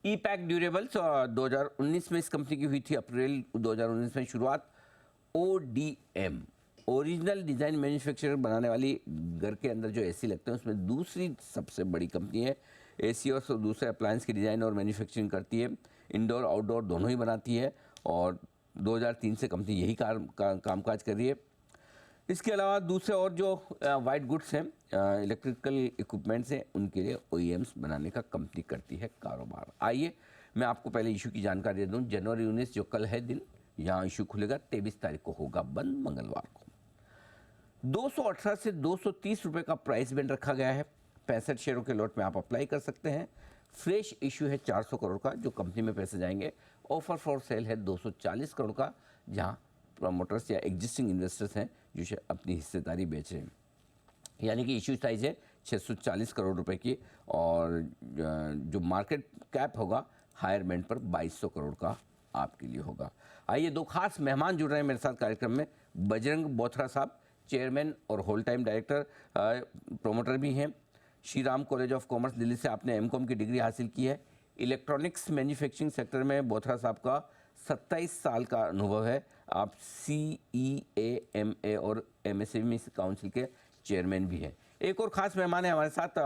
ई pack durables 2019 में इस company की हुई थी, अप्रैल 2019 में शुरुआत। ODM, ओरिजिनल डिज़ाइन मैन्युफैक्चरर बनाने वाली घर के अंदर जो एसी लगते हैं उसमें दूसरी सबसे बड़ी कंपनी है। एसी और दूसरे अप्लायंस की डिज़ाइन और मैन्युफैक्चरिंग करती है, इंडोर आउटडोर दोनों ही बनाती है और 2003 से कंपनी यही कामकाज कर रही है। इसके अलावा दूसरे और जो वाइट गुड्स हैं, इलेक्ट्रिकल इक्विपमेंट्स हैं, उनके लिए OEMs बनाने का कंपनी करती है कारोबार। आइए मैं आपको पहले इशू की जानकारी दे दूं। जनवरी 19 जो कल है दिन, यहाँ इशू खुलेगा, 23 तारीख को होगा बंद, मंगलवार को। 218 से 230 रुपये का प्राइस बैंड रखा गया है। 65 शेयरों के लॉट में आप अप्लाई कर सकते हैं। फ्रेश इशू है 400 करोड़ का, जो कंपनी में पैसे जाएंगे। ऑफर फॉर सेल है 240 करोड़ का, जहाँ प्रमोटर्स या एग्जिस्टिंग इन्वेस्टर्स हैं जो अपनी हिस्सेदारी बेच रहे हैं। यानी कि इशू साइज है 640 करोड़ रुपए की, और जो मार्केट कैप होगा हायर बैंड पर 2200 करोड़ का आपके लिए होगा। आइए, दो खास मेहमान जुड़ रहे हैं मेरे साथ कार्यक्रम में। बजरंग बोथरा साहब, चेयरमैन और होल टाइम डायरेक्टर, प्रोमोटर भी हैं। Shri Ram college of commerce Delhi से आपने MCOM की डिग्री हासिल की है। इलेक्ट्रॉनिक्स मैन्युफैक्चरिंग सेक्टर में बोथरा साहब का 27 साल का अनुभव है। आप CEA, MA और MSME काउंसिल के चेयरमैन भी हैं। एक और ख़ास मेहमान है हमारे साथ,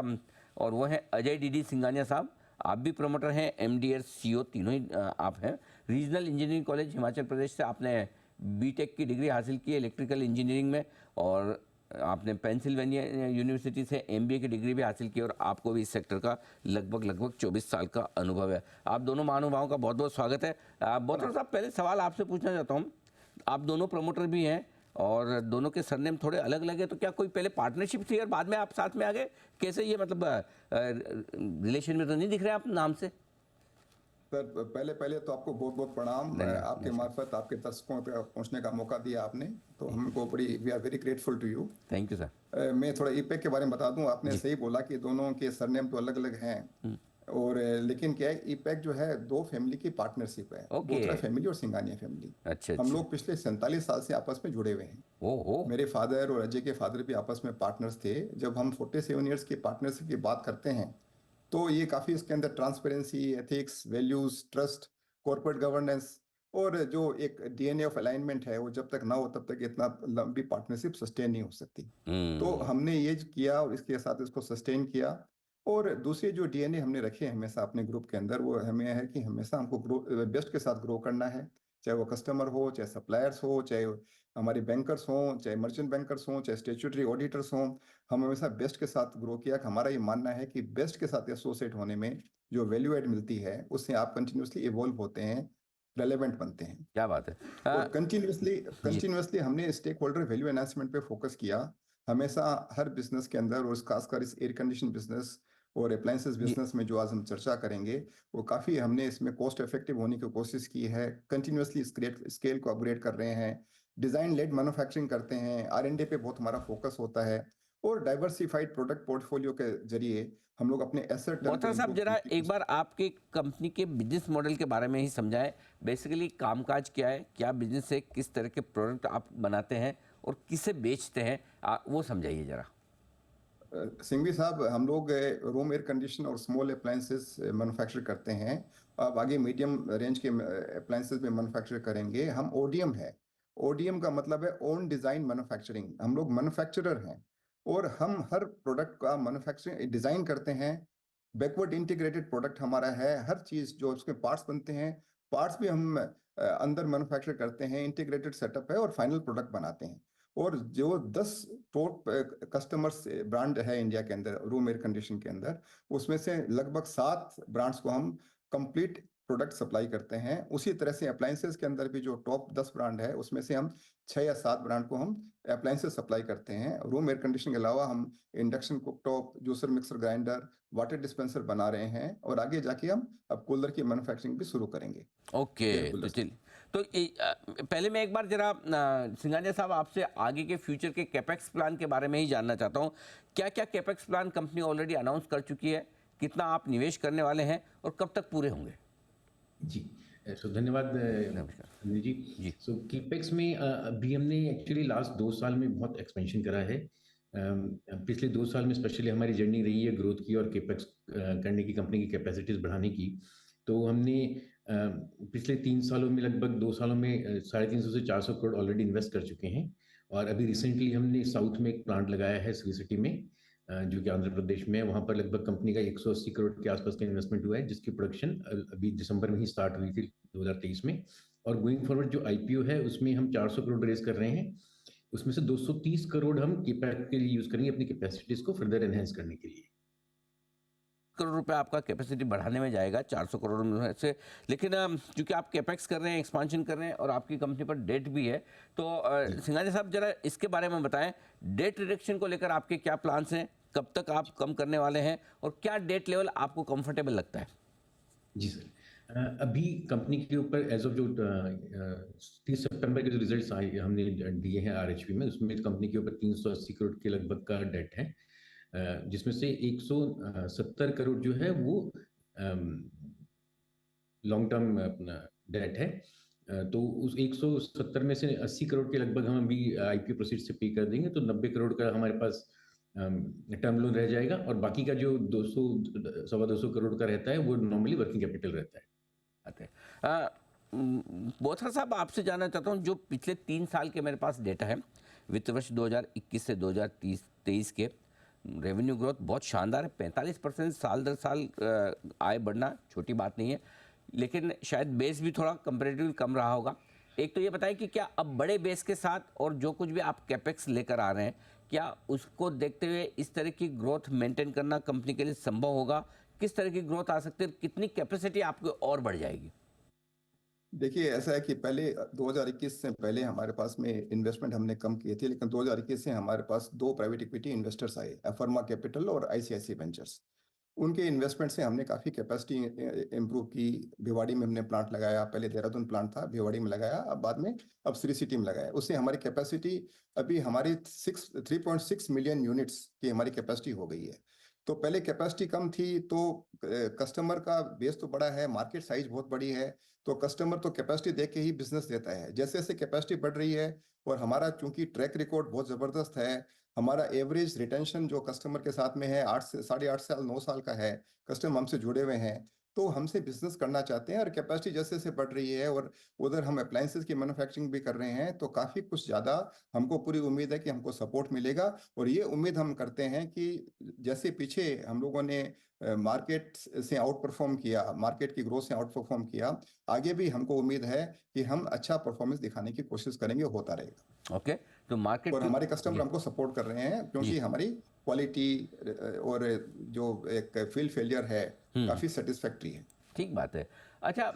और वो हैं अजय DD सिंघानिया साहब। आप भी प्रोमोटर हैं, MD और CEO तीनों ही आप हैं। Regional engineering college Himachal Pradesh से आपने BTech की डिग्री हासिल की है इलेक्ट्रिकल इंजीनियरिंग में, और आपने पेंसिल्वेनिया यूनिवर्सिटी से MBA की डिग्री भी हासिल की, और आपको भी इस सेक्टर का लगभग 24 साल का अनुभव है। आप दोनों महानुभावों का बहुत बहुत स्वागत है। बोथरा साहब, पहले सवाल आपसे पूछना चाहता हूँ, आप दोनों प्रमोटर भी हैं और दोनों के सरनेम थोड़े अलग अलग है, तो क्या कोई पहले पार्टनरशिप थी और बाद में आप साथ में आ गए? कैसे ये, मतलब रिलेशन में तो नहीं दिख रहे आप नाम से? सर, पहले तो आपको बहुत बहुत प्रणाम। आपके मार्फत आपके दर्शकों पे पहुंचने का मौका दिया आपने, तो हमको we are very grateful to you. Thank you sir. मैं थोड़ा ईपैक के बारे में बता दूं। आपने सही बोला कि दोनों के सरनेम तो अलग अलग हैं, और लेकिन क्या है, ईपैक जो है दो फैमिली की पार्टनरशिप है, बोथरा फैमिली और सिंघानिया फैमिली। अच्छा, हम लोग पिछले 47 साल से आपस में जुड़े हुए हैं। ओहो। मेरे फादर और अजय के फादर भी आपस में पार्टनर्स थे। जब हम 47 ईयर्स की पार्टनरशिप की बात करते हैं, तो ये काफ़ी इसके अंदर transparency, ethics, values, trust, corporate governance और जो एक DNA ऑफ अलाइनमेंट है, वो जब तक ना हो तब तक इतना लंबी पार्टनरशिप सस्टेन नहीं हो सकती। तो हमने ये किया और इसके साथ इसको सस्टेन किया। और दूसरे जो DNA हमने रखे हैं हमेशा अपने ग्रुप के अंदर, वो हमें है कि हमेशा हमको बेस्ट के साथ ग्रो करना है। चाहे वो कस्टमर हो, चाहे सप्लायर्स हो, चाहे हमारे बैंकर्स हों, चाहे मर्चेंट बैंकर्स हों, चाहे स्टेचुटरी ऑडिटर्स हों, हम हमेशा बेस्ट के साथ ग्रो किया। हमारा ये मानना है कि बेस्ट के साथ एसोसिएट होने में जो वैल्यू एड मिलती है, उससे आप कंटिन्यूसली इवॉल्व होते हैं, रेलेवेंट बनते हैं। क्या बात है। और कंटिन्यूसली हमने स्टेक होल्डर वैल्यू एनहांसमेंट पे फोकस किया हमेशा हर बिजनेस के अंदर, और खासकर इस एयर कंडीशन बिजनेस और अप्लायंसेस बिजनेस में जो आज हम चर्चा करेंगे, वो काफ़ी हमने इसमें कॉस्ट इफेक्टिव होने की कोशिश की है। कंटिन्यूसली स्केल को अपग्रेड कर रहे हैं, डिज़ाइन लेड मैन्युफैक्चरिंग करते हैं, R&D पे बहुत हमारा फोकस होता है, और डाइवर्सिफाइड प्रोडक्ट पोर्टफोलियो के जरिए हम लोग अपने एसेट टर्न को बोथरा साहब, improve जरा करने की एक बार आपके कंपनी के बिजनेस मॉडल के बारे में ही समझाएं। बेसिकली कामकाज क्या है, क्या बिजनेस है, किस तरह के प्रोडक्ट आप बनाते हैं और किसे बेचते हैं, वो समझाइए जरा। सिंघवी साहब, हम लोग रूम एयर कंडीशन और स्मॉल अप्लायंसेस मैन्युफैक्चर करते हैं। अब आगे मीडियम रेंज के अप्लायंसेस में मैन्युफैक्चर करेंगे। हम ODM है। ODM का मतलब है ओन डिज़ाइन मैन्युफैक्चरिंग। हम लोग मैन्युफैक्चरर हैं, और हम हर प्रोडक्ट का मैन्युफैक्चरिंग डिज़ाइन करते हैं। बैकवर्ड इंटीग्रेटेड प्रोडक्ट हमारा है। हर चीज़ जो उसके पार्ट्स बनते हैं, पार्ट्स भी हम अंदर मैन्युफैक्चर करते हैं। इंटीग्रेटेड सेटअप है, और फाइनल प्रोडक्ट बनाते हैं। और जो 10 टॉप कस्टमर्स ब्रांड है इंडिया के अंदर रूम एयर कंडीशन के अंदर, उसमें से लगभग 7 ब्रांड्स को हम कंप्लीट प्रोडक्ट सप्लाई करते हैं। उसी तरह से अप्लायंसेस के अंदर भी जो टॉप 10 ब्रांड है, उसमें से हम 6 या 7 ब्रांड को हम अप्लायंसेस सप्लाई करते हैं। रूम एयर कंडीशन के अलावा हम induction cooktop, juicer, mixer grinder, water dispenser बना रहे हैं, और आगे जाके हम अब कूलर की मैन्युफैक्चरिंग भी शुरू करेंगे। ओके, तो चलिए, तो पहले मैं एक बार जरा सिंघानिया साहब आपसे आगे के फ्यूचर के कैपेक्स प्लान के बारे में ही जानना चाहता हूँ। क्या क्या capex plan company already announce कर चुकी है, कितना आप निवेश करने वाले हैं और कब तक पूरे होंगे? जी, सो धन्यवाद अनिल जी। सो कीपेक्स में अभी हमने एक्चुअली लास्ट 2 साल में बहुत एक्सपेंशन करा है। पिछले 2 साल में स्पेशली हमारी जर्नी रही है ग्रोथ की और कीपेक्स करने की, कंपनी की कैपेसिटीज़ बढ़ाने की। तो हमने पिछले 3 सालों में लगभग 2 सालों में 350 से 400 करोड़ ऑलरेडी इन्वेस्ट कर चुके हैं और अभी रिसेंटली हमने साउथ में एक प्लांट लगाया है श्री सिटी में, जो कि आंध्र प्रदेश में है। वहाँ पर लगभग कंपनी का 180 करोड़ के आसपास का इन्वेस्टमेंट हुआ है, जिसकी प्रोडक्शन अभी दिसंबर में ही स्टार्ट हुई थी 2023 में। और गोइंग फॉरवर्ड जो आईपीओ है उसमें हम 400 करोड़ रेज कर रहे हैं, उसमें से 230 करोड़ हम कैपेक्स के लिए यूज करेंगे अपनी कैपेसिटीज को फर्दर एनहेंस करने के लिए। करोड़ रुपए आपका कैपेसिटी बढ़ाने में जाएगा 400 करोड़ में से, लेकिन क्योंकि आप कैपेक्स कर रहे हैं, एक्सपांशन कर रहे हैं और आपकी कंपनी पर डेट भी है, तो सिंघानिया साहब जरा इसके बारे में बताएं, डेट रिडक्शन को लेकर आपके क्या प्लान्स हैं, कब तक आप कम करने वाले हैं और क्या डेट लेवल आपको कंफर्टेबल लगता है? जी सर, अभी कंपनी के ऊपर एज ऑफ जो 30 सितंबर के जो रिजल्ट्स आए हमने दिए हैं आरएचपी में, उसमें कंपनी के ऊपर 380 करोड़ के लगभग का डेट है, जिसमें से 170 करोड़ जो है वो लॉन्ग टर्म अपना डेट है। तो उस 170 में से 80 करोड़ के लगभग हम अभी आईपीओ प्रोसीड से पे कर देंगे, तो 90 करोड़ का हमारे पास टर्म लोन रह जाएगा और बाकी का जो 200 सवा 200 करोड़ का रहता है वो नॉर्मली वर्किंग कैपिटल रहता है। बोथरा साहब, आपसे जानना चाहता हूँ, जो पिछले 3 साल के मेरे पास डेटा है, वित्त वर्ष 2021 से 2023 के रेवेन्यू ग्रोथ बहुत शानदार है, 45% साल दर साल आय बढ़ना छोटी बात नहीं है, लेकिन शायद बेस भी थोड़ा कंपैरेटिवली कम रहा होगा। एक तो ये बताएं कि क्या अब बड़े बेस के साथ और जो कुछ भी आप कैपेक्स लेकर आ रहे हैं, क्या उसको देखते हुए इस तरह की ग्रोथ मेंटेन करना कंपनी के लिए संभव होगा? किस तरह की ग्रोथ आ सकती है, कितनी कैपेसिटी आपकी और बढ़ जाएगी? देखिए, ऐसा है कि पहले 2021 से पहले हमारे पास में इन्वेस्टमेंट हमने कम किए थे, लेकिन 2021 से हमारे पास 2 प्राइवेट इक्विटी इन्वेस्टर्स आए, अफर्मा कैपिटल और आईसीआईसी वेंचर्स। उनके इन्वेस्टमेंट से हमने काफ़ी कैपेसिटी इम्प्रूव की। भिवाड़ी में हमने प्लांट लगाया, पहले देहरादून प्लांट था, भिवाड़ी में लगाया, अब बाद में अब श्री सिटी में लगाया। उससे हमारी कैपेसिटी अभी हमारी 3.6 मिलियन यूनिट्स की हमारी कैपेसिटी हो गई है। तो पहले कैपेसिटी कम थी, तो कस्टमर का बेस तो बड़ा है, मार्केट साइज बहुत बड़ी है, तो कस्टमर तो कैपेसिटी देख के ही बिजनेस देता है। जैसे जैसे कैपेसिटी बढ़ रही है और हमारा चूंकि ट्रैक रिकॉर्ड बहुत ज़बरदस्त है, हमारा एवरेज रिटेंशन जो कस्टमर के साथ में है 8 से 8.5 साल 9 साल का है, कस्टमर हमसे जुड़े हुए हैं, तो हमसे बिजनेस करना चाहते हैं। और कैपेसिटी जैसे जैसे बढ़ रही है और उधर हम अप्लायंसेस की मैन्युफैक्चरिंग भी कर रहे हैं, तो काफ़ी कुछ ज़्यादा हमको पूरी उम्मीद है कि हमको सपोर्ट मिलेगा। और ये उम्मीद हम करते हैं कि जैसे पीछे हम लोगों ने मार्केट से आउट परफॉर्म किया, मार्केट की ग्रोथ से आउट परफॉर्म किया, आगे भी हमको उम्मीद है कि हम अच्छा परफॉर्मेंस दिखाने की कोशिश करेंगे, होता रहेगा। ओके, तो मार्केट और हमारे कस्टमर हमको सपोर्ट कर रहे हैं, क्योंकि हमारी क्वालिटी और जो एक फील्ड फेलियर है काफ़ी सेटिस्फैक्ट्री है। ठीक बात है। अच्छा,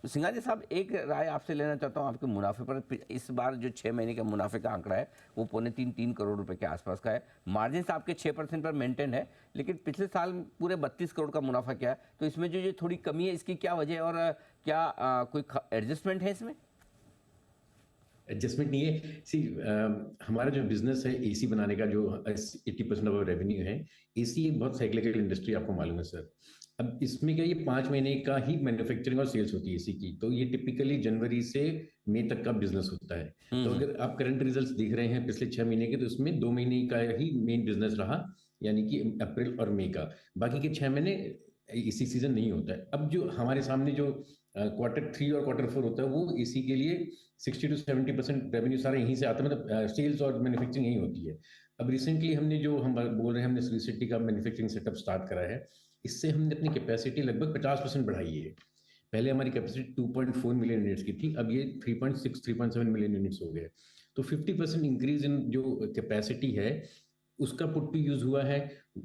सिंघानिया साहब, एक राय आपसे लेना चाहता हूँ आपके मुनाफे पर। इस बार जो 6 महीने के मुनाफे का आंकड़ा है वो 2.25-3 करोड़ रुपए के आसपास का है। मार्जिन आपके 6% पर मेंटेन है, लेकिन पिछले साल पूरे 32 करोड़ का मुनाफा क्या है, तो इसमें जो ये थोड़ी कमी है, इसकी क्या वजह है और क्या कोई एडजस्टमेंट है इसमें? एडजस्टमेंट नहीं है। सी हमारा जो बिजनेस है एसी बनाने का, जो 80% ऑफ रेवेन्यू है, एसी एक बहुत साइक्लिकल इंडस्ट्री, आपको मालूम है सर। अब इसमें क्या, ये 5 महीने का ही मैन्युफैक्चरिंग और सेल्स होती है एसी की, तो ये टिपिकली जनवरी से मई तक का बिजनेस होता है। तो अगर आप करंट रिजल्ट्स देख रहे हैं पिछले 6 महीने के, तो इसमें 2 महीने का ही मेन बिजनेस रहा, यानी कि अप्रैल और मई का। बाकी के 6 महीने एसी सीजन नहीं होता है। अब जो हमारे सामने जो Q3 और Q4 होता है, वो एसी के लिए 60 to 70% रेवेन्यू सारा यहीं से आता है, मतलब सेल्स और मैन्युफैक्चरिंग यहीं होती है। अब रिसेंटली हमने जो हम बोल रहे हैं, हमने श्री सिटी का मैन्युफैक्चरिंग सेटअप स्टार्ट करा है, इससे हमने अपनी कैपेसिटी लगभग 50% बढ़ाई है। पहले हमारी कैपेसिटी 2.4 मिलियन यूनिट्स की थी, अब ये 3.6 3.7 मिलियन यूनिट्स हो गए। तो 50% इंक्रीज इन जो कैपेसिटी है उसका पुट टू यूज हुआ है,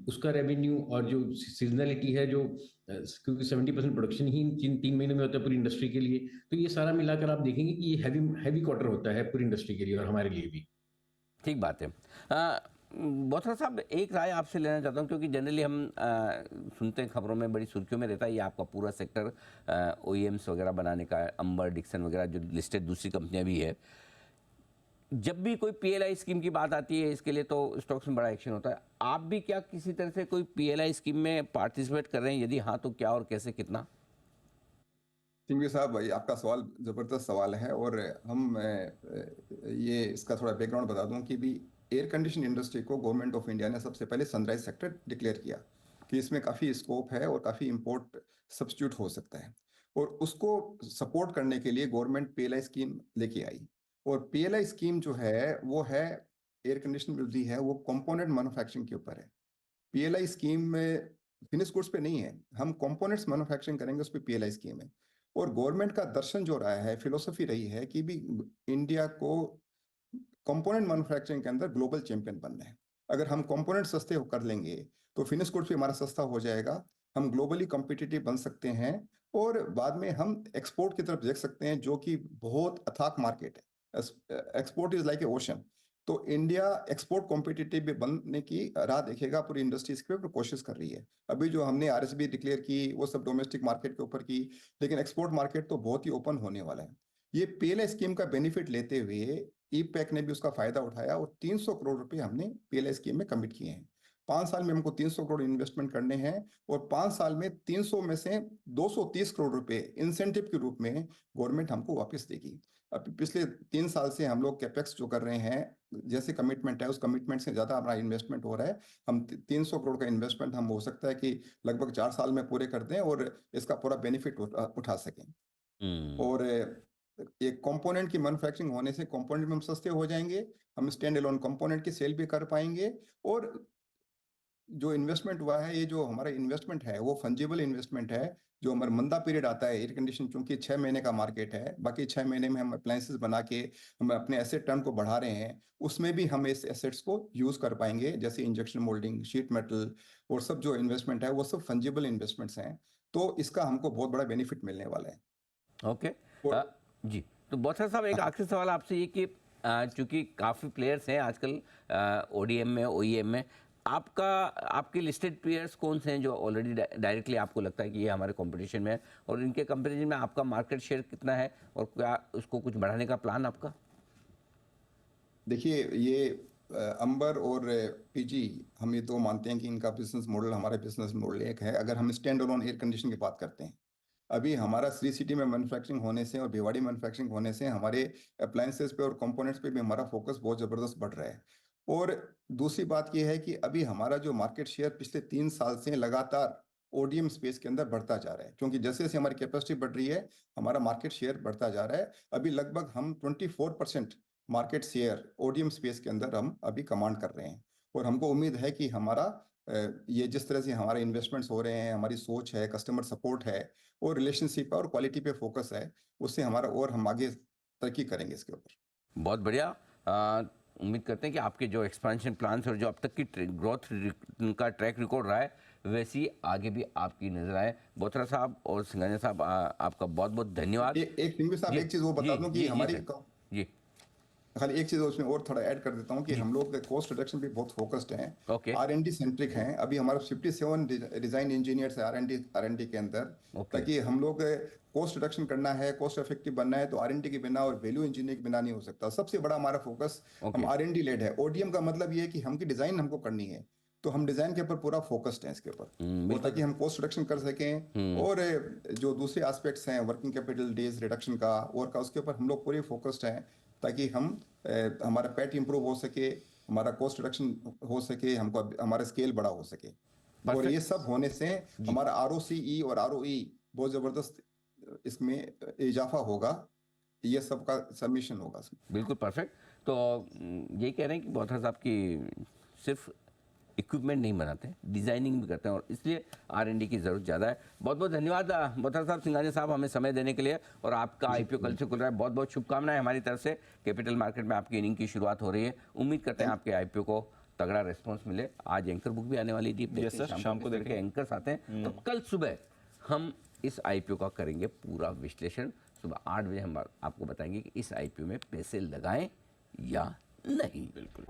उसका रेवेन्यू और जो सीजनलिटी है, जो क्योंकि 70% प्रोडक्शन ही इन 3 महीनों में होता है पूरी इंडस्ट्री के लिए, तो ये सारा मिलाकर आप देखेंगे कि ये हैवी क्वार्टर होता है पूरी इंडस्ट्री के लिए और हमारे लिए भी। ठीक बात है। बोथरा साहब, एक राय आपसे लेना चाहता हूँ, क्योंकि जनरली हम सुनते हैं, खबरों में बड़ी सुर्खियों में रहता है ये आपका पूरा सेक्टर OEMs वगैरह बनाने का, अंबर डिक्सन वगैरह जो लिस्टेड दूसरी कंपनियां भी है। जब भी कोई PLI स्कीम की बात आती है, इसके लिए तो स्टॉक्स में बड़ा एक्शन होता है। आप भी क्या किसी तरह से कोई PLI स्कीम में पार्टिसिपेट कर रहे हैं? यदि हाँ, तो क्या और कैसे, कितना? सिंघवी साहब, भाई आपका सवाल ज़बरदस्त सवाल है। और हम ये इसका थोड़ा बैकग्राउंड बता दूं कि भी एयर कंडीशन इंडस्ट्री को गवर्नमेंट ऑफ इंडिया ने सबसे पहले सनराइज सेक्टर डिक्लेयर किया। कि इसमें काफ़ी स्कोप है और काफ़ी इम्पोर्ट सब्स्टिट्यूट हो सकता है। और उसको सपोर्ट करने के लिए गवर्नमेंट पीएलआई स्कीम लेके आई। और पीएलआई स्कीम जो है वो है एयर कंडीशन जो दी है वो कंपोनेंट मैन्युफैक्चरिंग के ऊपर है। पीएलआई स्कीम में फिनिश गुड्स पे नहीं है, हम कंपोनेंट्स मैन्युफैक्चरिंग करेंगे, उस पे पीएलआई स्कीम है। और गवर्नमेंट का दर्शन जो रहा है, फिलोसफी रही है कि भी इंडिया को कंपोनेंट मैन्युफैक्चरिंग के अंदर ग्लोबल चैंपियन बनना है। अगर हम कंपोनेंट सस्ते कर लेंगे तो फिनिश गुड्स भी हमारा सस्ता हो जाएगा, हम ग्लोबली कॉम्पिटिटिव बन सकते हैं और बाद में हम एक्सपोर्ट की तरफ देख सकते हैं जो कि बहुत अथाक मार्केट है। Export is like a ocean. तो इंडिया एक्सपोर्ट कॉम्पिटिटिव भी बनने की राह देखेगा, पूरी इंडस्ट्री इसके ऊपर कोशिश कर रही है। अभी जो हमने आरएसबी डिक्लेयर की वो सब डोमेस्टिक मार्केट के ऊपर की, लेकिन एक्सपोर्ट मार्केट तो बहुत ही ओपन होने वाला है। ये पीएलआई स्कीम का बेनिफिट लेते हुए ईपैक ने भी उसका फायदा उठाया और 300 करोड़ रुपए हमने पीएलआई स्कीम में कमिट किए हैं। 5 साल में हमको 300 करोड़ इन्वेस्टमेंट करने हैं और 5 साल में 300 में से 230 करोड़ रुपए इंसेंटिव के रूप में गवर्नमेंट हमको वापस देगी। अब पिछले 3 साल से हम लोग कैपेक्स जो कर रहे हैं, जैसे कमिटमेंट है उस कमिटमेंट से ज्यादा हमारा इन्वेस्टमेंट हो रहा है। हम 300 करोड़ का इन्वेस्टमेंट हम हो सकता है कि लगभग 4 साल में पूरे कर दें और इसका पूरा बेनिफिट उठा सकें। और एक कंपोनेंट की मैन्युफैक्चरिंग होने से कंपोनेंट भी हम सस्ते हो जाएंगे, हम स्टैंड अलोन कंपोनेंट की सेल भी कर पाएंगे। और जो इन्वेस्टमेंट हुआ है, ये जो हमारा इन्वेस्टमेंट है वो फंजिबल इन्वेस्टमेंट है। जो हमारा मंदा पीरियड आता है एयर कंडीशन, चूंकि 6 महीने का मार्केट है, बाकी 6 महीने में हम अप्लायंसेस बना के हम अपने एसेट टर्न को बढ़ा रहे हैं, उसमें भी हम इस एसेट्स को यूज कर पाएंगे, जैसे इंजेक्शन मोल्डिंग, शीट मेटल और सब जो इन्वेस्टमेंट है वो सब फंजिबल इन्वेस्टमेंट्स हैं। तो इसका हमको बहुत बड़ा बेनिफिट मिलने वाला है। ओके। और जी, तो बॉथर साहब एक आखिरी सवाल आपसे ये कि चूंकि काफ़ी प्लेयर्स हैं आजकल ओडीएम में, ओईएम में, आपके लिस्टेड प्लेयर्स कौन से हैं जो ऑलरेडी डायरेक्टली आपको लगता है कि ये हमारे कंपटीशन में है, और इनके कंपैरिजन में आपका मार्केट शेयर कितना है और क्या उसको कुछ बढ़ाने का प्लान आपका? देखिए, ये अंबर और पीजी, हम ये तो मानते हैं कि इनका बिजनेस मॉडल हमारा बिजनेस मॉडल एक है। अगर हम स्टैंड अलोन एयर कंडीशन की बात करते हैं, अभी हमारा श्री सिटी में मैन्युफैक्चरिंग होने से और भिवाड़ी मैन्युफैक्चरिंग होने से हमारे अप्लायंसेस पे और कंपोनेंट्स पे भी हमारा फोकस बहुत जबरदस्त बढ़ रहा है। और दूसरी बात यह है कि अभी हमारा जो मार्केट शेयर पिछले 3 साल से लगातार ओडीएम स्पेस के अंदर बढ़ता जा रहा है, क्योंकि जैसे जैसे हमारी कैपेसिटी बढ़ रही है हमारा मार्केट शेयर बढ़ता जा रहा है। अभी लगभग हम 24% मार्केट शेयर ओडीएम स्पेस के अंदर हम अभी कमांड कर रहे हैं। और हमको उम्मीद है कि हमारा ये जिस तरह से हमारे इन्वेस्टमेंट्स हो रहे हैं, हमारी सोच है, कस्टमर सपोर्ट है और रिलेशनशिप और क्वालिटी पे फोकस है, उससे हमारा और हम आगे तरक्की करेंगे इसके ऊपर। बहुत बढ़िया। उम्मीद करते हैं कि आपके जो एक्सपेंशन प्लान्स और जो अब तक की ग्रोथ का ट्रैक रिकॉर्ड रहा है वैसे ही आगे भी आपकी नजर आए। बोथरा साहब और सिंघानिया साहब, आपका बहुत बहुत धन्यवाद। एक सिंघवी साहब, एक चीज वो बता दूं कि हमारी जी खाली एक चीज उसमें और थोड़ा ऐड कर देता हूं कि हम लोग कॉस्ट रिडक्शन पे बहुत फोकस्ड हैं, ओके। आर&डी सेंट्रिक हैं। अभी हमारा 57 डिजाइन इंजीनियर्स है आर&डी के अंदर, ताकि हम लोग कॉस्ट रिडक्शन करना है, कॉस्ट इफेक्टिव बनना है तो आर&डी के बिना और वैल्यू इंजीनियरिंग के बिना नहीं हो सकता। सबसे बड़ा हमारा फोकस हम आर&डी लेड है। ओडीएम का मतलब ये है कि हमकी डिजाइन हमको करनी है, तो हम डिजाइन के ऊपर पूरा फोकस्ड हैं इसके ऊपर, और ताकि हम कॉस्ट रिडक्शन कर सकें। और जो दूसरे एस्पेक्ट्स हैं वर्किंग कैपिटल डेज रिडक्शन का और का, उसके ऊपर हम लोग पूरे फोकस्ड हैं, ताकि हम हमारा पैट इंप्रूव हो सके, हमारा कॉस्ट रिडक्शन हो सके, हमको हमारा स्केल बड़ा हो सके। और ये सब होने से हमारा आरओसीई और आरओई बहुत जबरदस्त इसमें इजाफा होगा, ये सब का सबमिशन होगा इसमें। बिल्कुल परफेक्ट। तो यही कह रहे हैं कि बोथरा साहब की सिर्फ इक्विपमेंट नहीं बनाते, डिजाइनिंग भी करते हैं और इसलिए आर&डी की ज़रूरत ज़्यादा है। बहुत बहुत धन्यवाद बोथरा साहब, सिंघानिया साहब, हमें समय देने के लिए। और आपका आईपीओ कल से खुल रहा है, बहुत बहुत शुभकामनाएं हमारी तरफ से। कैपिटल मार्केट में आपकी इनिंग की शुरुआत हो रही है, उम्मीद करते हैं आपके आईपीओ को तगड़ा रिस्पॉन्स मिले। आज एंकर बुक भी आने वाली थी, शाम को देखे एंकर्स आते हैं, तो कल सुबह हम इस आईपीओ का करेंगे पूरा विश्लेषण। सुबह 8 बजे हम आपको बताएंगे कि इस आईपीओ में पैसे लगाएं या नहीं। बिल्कुल।